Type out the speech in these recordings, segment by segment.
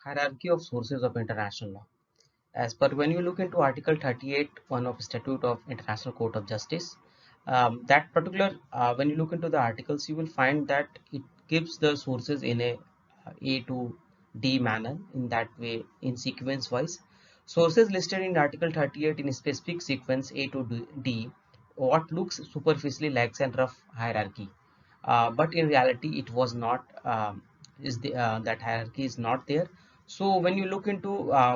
Hierarchy of sources of international law. As per when you look into Article 38, one of Statute of International Court of Justice, that particular when you look into the articles, you will find that it gives the sources in A to D manner, in that way, in sequence wise. Sources listed in Article 38 in a specific sequence A to D, what looks superficially like a rough hierarchy, but in reality it was not. That hierarchy is not there. So when you look into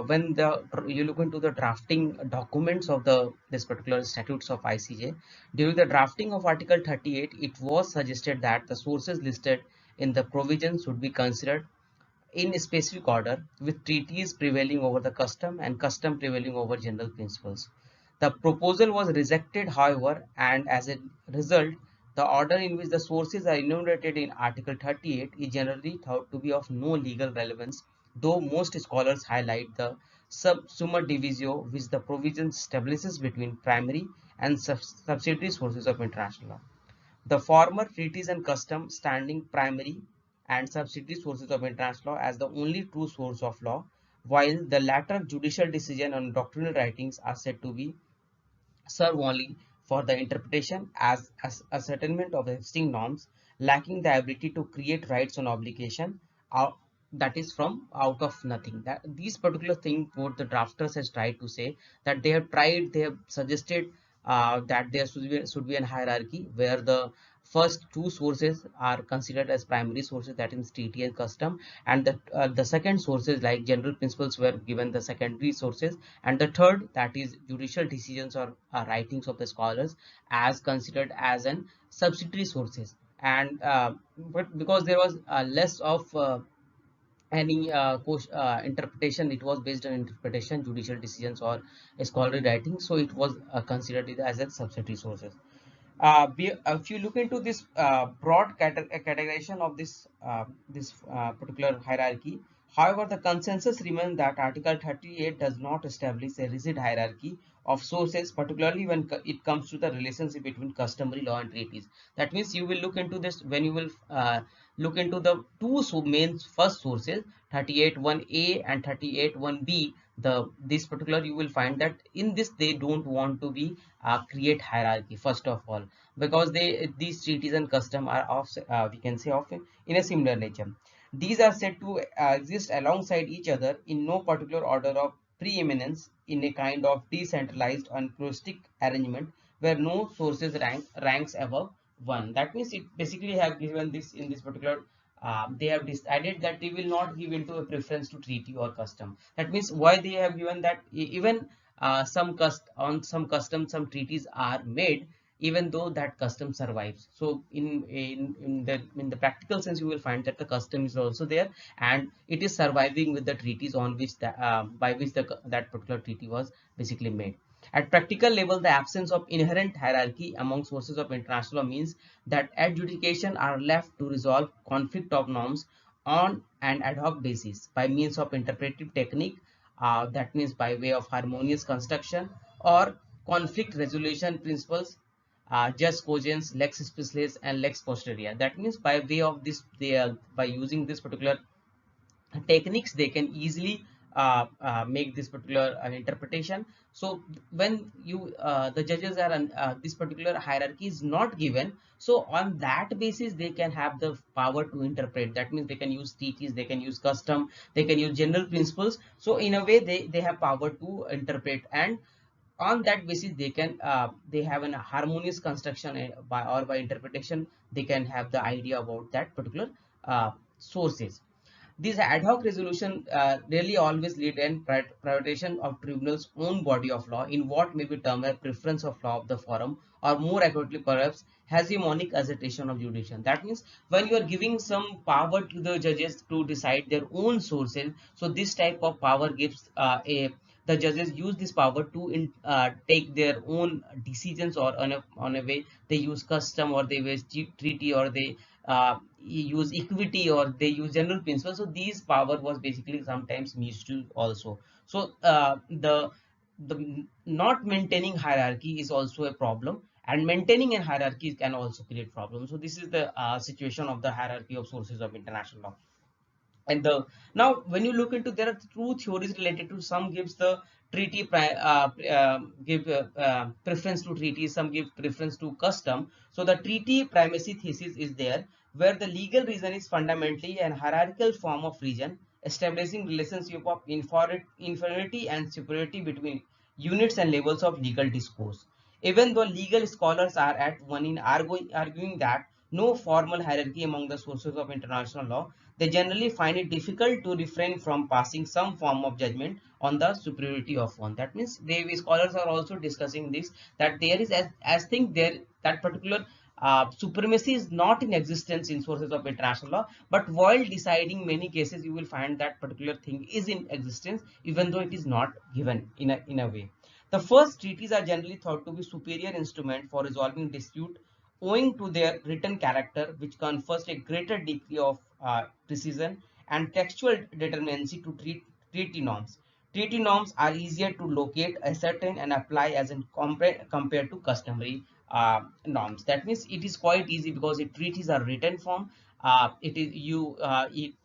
when the you look into the drafting documents of the this particular statutes of ICJ, during the drafting of Article 38, it was suggested that the sources listed in the provisions should be considered in a specific order, with treaties prevailing over the custom and custom prevailing over general principles. The proposal was rejected, however, and as a result, the order in which the sources are enumerated in Article 38 is generally thought to be of no legal relevance, though most scholars highlight the summa divisio which the provision establishes between primary and subsidiary sources of international law. The former, treaties and custom, standing primary and subsidiary sources of international law as the only true source of law, while the latter, judicial decision and doctrinal writings, are said to be serve only for the interpretation as ascertainment of existing norms, lacking the ability to create rights and obligation out, that is from out of nothing. That these particular thing what the drafters has tried to say, that they have suggested that there should be an hierarchy where the first two sources are considered as primary sources, that is treaty and custom, and the second sources like general principles were given the secondary sources, and the third, that is judicial decisions or writings of the scholars, as considered as an subsidiary sources. And but because there was less of any interpretation, it was based on interpretation, judicial decisions or scholarly writing, so it was considered it as a subsidiary sources. If you look into this broad categorization of this particular hierarchy, however, the consensus remains that Article 38 does not establish a rigid hierarchy of sources, particularly when it comes to the relationship between customary law and treaties. That means you will look into this when you will look into the two main first sources, 38(1)(a) and 38(1)(b. This particular you will find that in this they don't want to be create hierarchy first of all, because these treaties and custom are of we can say of in a similar nature. These are said to exist alongside each other in no particular order of preeminence, in a kind of decentralized and pluralistic arrangement where no sources ranks above one. That means it basically have given this in this particular they have decided that they will not give into a preference to treaty or custom. That means why they have given that even some customs, some treaties are made, even though that custom survives. So in the practical sense, you will find that the custom is also there and it is surviving with the treaties on which by which that particular treaty was basically made. At practical level, the absence of inherent hierarchy among sources of international law means that adjudication are left to resolve conflict of norms on an ad hoc basis by means of interpretive technique, that means by way of harmonious construction or conflict resolution principles, jus cogens, lex specialis and lex posterior. That means by way of this, they are by using this particular techniques they can easily make this particular interpretation. So when you the judges are this particular hierarchy is not given, so on that basis they can have the power to interpret. That means they can use treaties, they can use custom, they can use general principles. So in a way they have power to interpret, and on that basis they have an harmonious construction by interpretation they can have the idea about that particular sources. These ad hoc resolution really always lead in prioritization of tribunal's own body of law in what may be termed a preference of law of the forum, or more accurately perhaps hegemonic assertion of jurisdiction. That means when you are giving some power to the judges to decide their own sources, so this type of power gives the judges use this power to take their own decisions, or on a way they use custom or they use treaty or they use equity or they use general principles. So these power was basically sometimes misused also. So the not maintaining hierarchy is also a problem, and maintaining a hierarchy can also create problems. So this is the situation of the hierarchy of sources of international law. And the now when you look into, there are two theories related to, some gives the give preference to treaty, some give preference to custom. So the treaty primacy thesis is there, where the legal reason is fundamentally an hierarchical form of region, establishing relationship of inferiority and superiority between units and levels of legal discourse. Even though legal scholars are at one in arguing that no formal hierarchy among the sources of international law, they generally find it difficult to refrain from passing some form of judgment on the superiority of one. That means the scholars are also discussing this, that there is as thing there, that particular supremacy is not in existence in sources of international law, but while deciding many cases you will find that particular thing is in existence, even though it is not given in a way. The first treaties are generally thought to be superior instrument for resolving dispute, owing to their written character, which confers a greater degree of precision and textual determinacy to treaty norms. Treaty norms are easier to locate, ascertain, and apply as in compared to customary norms. That means it is quite easy because if treaties are written form, it is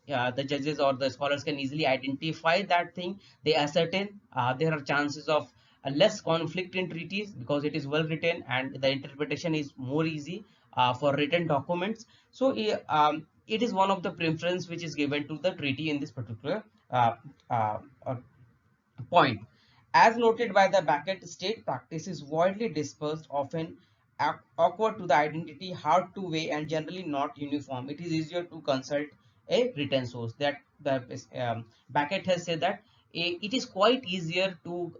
the judges or the scholars can easily identify that thing. They ascertain. There are chances of less conflict in treaties because it is well written and the interpretation is more easy for written documents. So it is one of the preference which is given to the treaty in this particular uh, uh, uh, point. As noted by the Beckett, state practice is widely dispersed, often awkward to the identity, hard to weigh, and generally not uniform. It is easier to consult a written source. That Beckett has said that it is quite easier to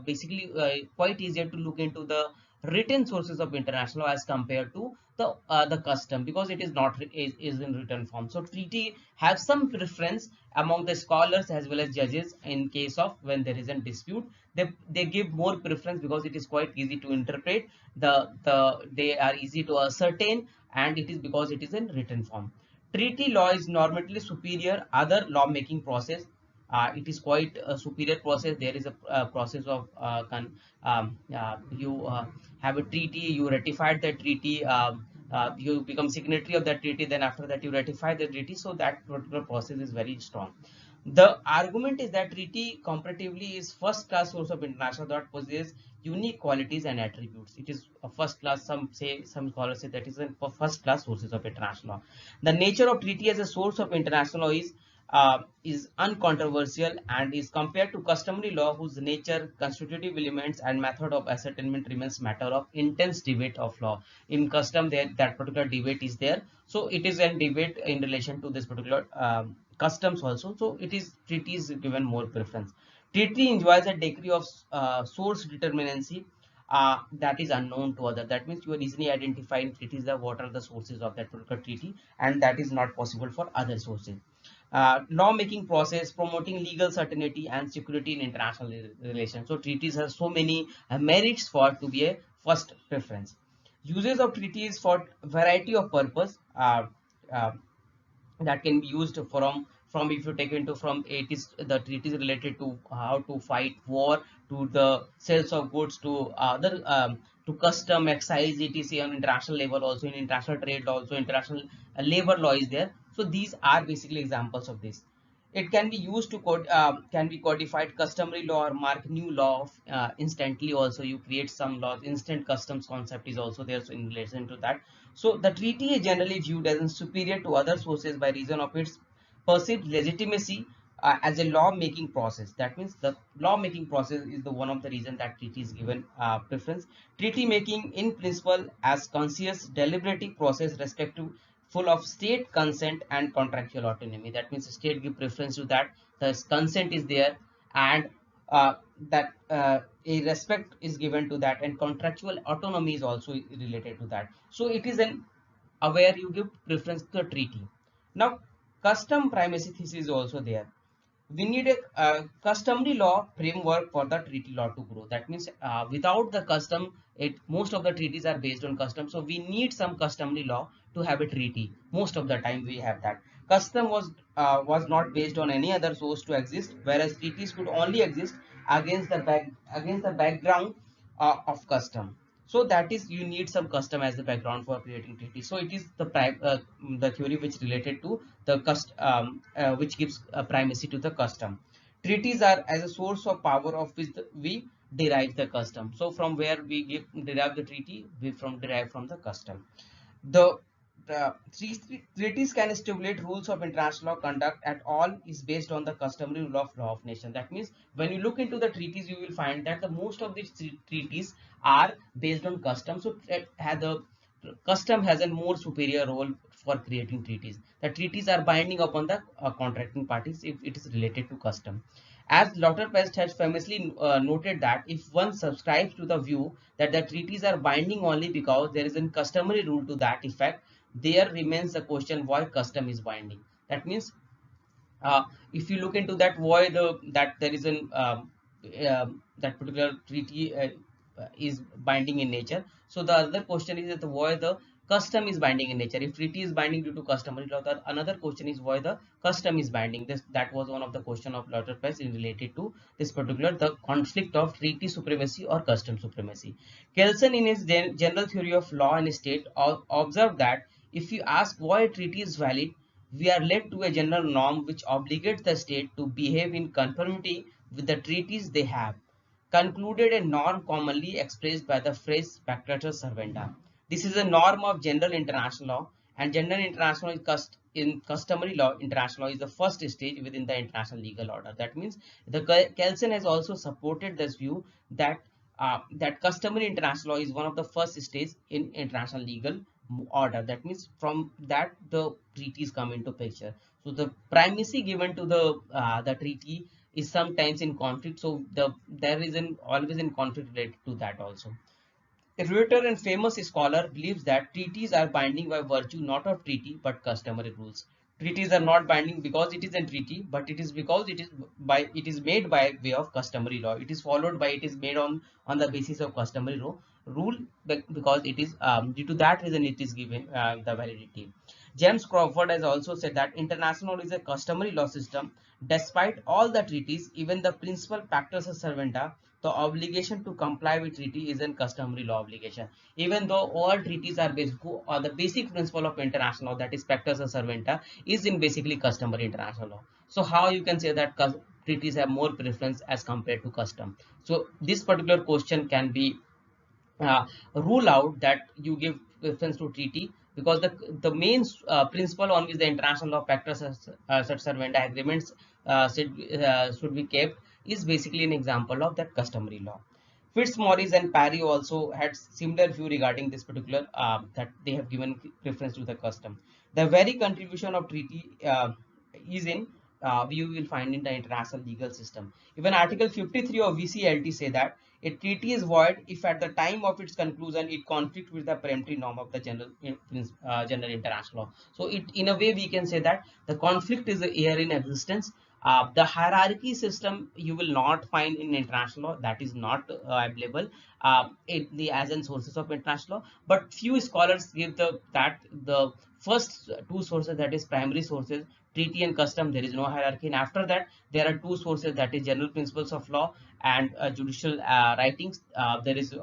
basically quite easier to look into the written sources of international law as compared to the custom, because it is not is in written form. So treaty have some preference among the scholars as well as judges in case of when there is a dispute. They give more preference because it is quite easy to interpret, they are easy to ascertain, and it is because it is in written form. Treaty law is normally superior other lawmaking process. It is quite a superior process. There is a process of you have a treaty, you ratified the treaty, you become signatory of that treaty, then after that you ratify the treaty. So that particular process is very strong. The argument is that treaty comparatively is first class source of international law that possesses unique qualities and attributes. It is a first class, some scholars say that is a first class sources of international law. The nature of treaty as a source of international law is uncontroversial and is compared to customary law, whose nature, constitutive elements, and method of ascertainment remains matter of intense debate of law. In custom, there that particular debate is there, so it is a debate in relation to this particular customs also. So it is treaty is given more preference. Treaty enjoys a degree of source determinacy that is unknown to other. That means you are easily identifying treaties that what are the sources of that particular treaty, and that is not possible for other sources. Law-making process, promoting legal certainty and security in international relations. So treaties have so many merits for to be a first preference. Uses of treaties for variety of purpose. Uh, that can be used from if you take into from it is the treaties related to how to fight war, to the sales of goods, to other to custom, excise, etc. On international level, also in international trade, also international labor law is there. So these are basically examples of this. It can be used to can be codified customary law or mark new law instantly. Also you create some laws, instant customs concept is also there, so in relation to that. So the treaty is generally viewed as superior to other sources by reason of its perceived legitimacy as a law making process. That means the law making process is the one of the reason that treaty is given preference. Treaty making in principle as conscious deliberative process respective full of state consent and contractual autonomy. That means the state give preference to that, the consent is there, and that a respect is given to that, and contractual autonomy is also related to that. So it is an aware you give preference to the treaty. Now custom primacy thesis is also there. We need a customary law framework for the treaty law to grow. That means without the custom, it most of the treaties are based on custom. So we need some customary law to have a treaty. Most of the time we have that. Custom was not based on any other source to exist, whereas treaties could only exist against the background of custom. So that is, you need some custom as the background for creating treaty. So it is the theory which related to the which gives primacy to the custom. Treaties are as a source of power of which we derive the custom. So from where we derive the treaty, we derive from the custom. The treaties can stipulate rules of international law conduct at all is based on the customary rule of law of nation. That means when you look into the treaties, you will find that the most of these treaties are based on custom. So the custom has a more superior role for creating treaties. The treaties are binding upon the contracting parties if it is related to custom. As Lauterpacht has famously noted that if one subscribes to the view that the treaties are binding only because there is a customary rule to that effect, there remains the question why custom is binding. That means if you look into that, why that there is an that particular treaty is binding in nature. So the other question is that why the custom is binding in nature. If treaty is binding due to customary law, the another question is why the custom is binding. That was one of the question of Lauterpacht in related to this particular the conflict of treaty supremacy or custom supremacy. Kelsen in his general theory of law and state observed that if you ask why a treaty is valid, we are led to a general norm which obligates the state to behave in conformity with the treaties they have concluded, a norm commonly expressed by the phrase pacta servanda. This is a norm of general international law, and general international in customary law. International law is the first stage within the international legal order. That means the Kelsen has also supported this view that that customary international law is one of the first stages in international legal order. That means from that the treaties come into picture. So the primacy given to the treaty is sometimes in conflict. So there is always in conflict related to that also. A Reuter and famous scholar believes that treaties are binding by virtue not of treaty but customary rules. Treaties are not binding because it is a treaty, but it is because it is made by way of customary law. It is followed by, it is made on the basis of customary rule, because it is due to that reason it is given the validity. James Crawford has also said that international is a customary law system. Despite all the treaties, even the principal pacta servanda, the obligation to comply with treaty is a customary law obligation. Even though all treaties are based, or the basic principle of international law, that is pacta servanda, is in basically customary international law. So how you can say that treaties have more preference as compared to custom? So this particular question can be rule out that you give preference to treaty, because the main principle on which the international law pacta servanda agreements should be kept is basically an example of that customary law. Fitzmaurice and Parry also had similar view regarding this particular that they have given preference to the custom. The very contribution of treaty is in you will find in the international legal system. Even Article 53 of VCLT say that a treaty is void if at the time of its conclusion it conflicts with the peremptory norm of the general international law. So it, in a way, we can say that the conflict is here in existence. The hierarchy system you will not find in international law, that is not available as in sources of international law. But few scholars give the first two sources, that is primary sources, treaty and custom, there is no hierarchy, and after that there are two sources, that is general principles of law and judicial writings. There is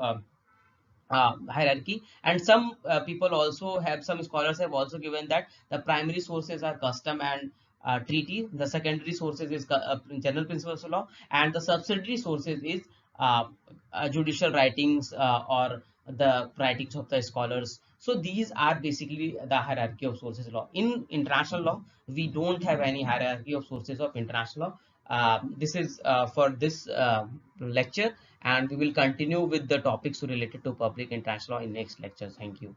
hierarchy, and some people also have, some scholars have also given that the primary sources are custom and treaty, the secondary sources is general principles of law, and the subsidiary sources is judicial writings or the writings of the scholars. So these are basically the hierarchy of sources law. In international law we don't have any hierarchy of sources of international law. This is for this lecture, and we will continue with the topics related to public international law in next lecture. Thank you.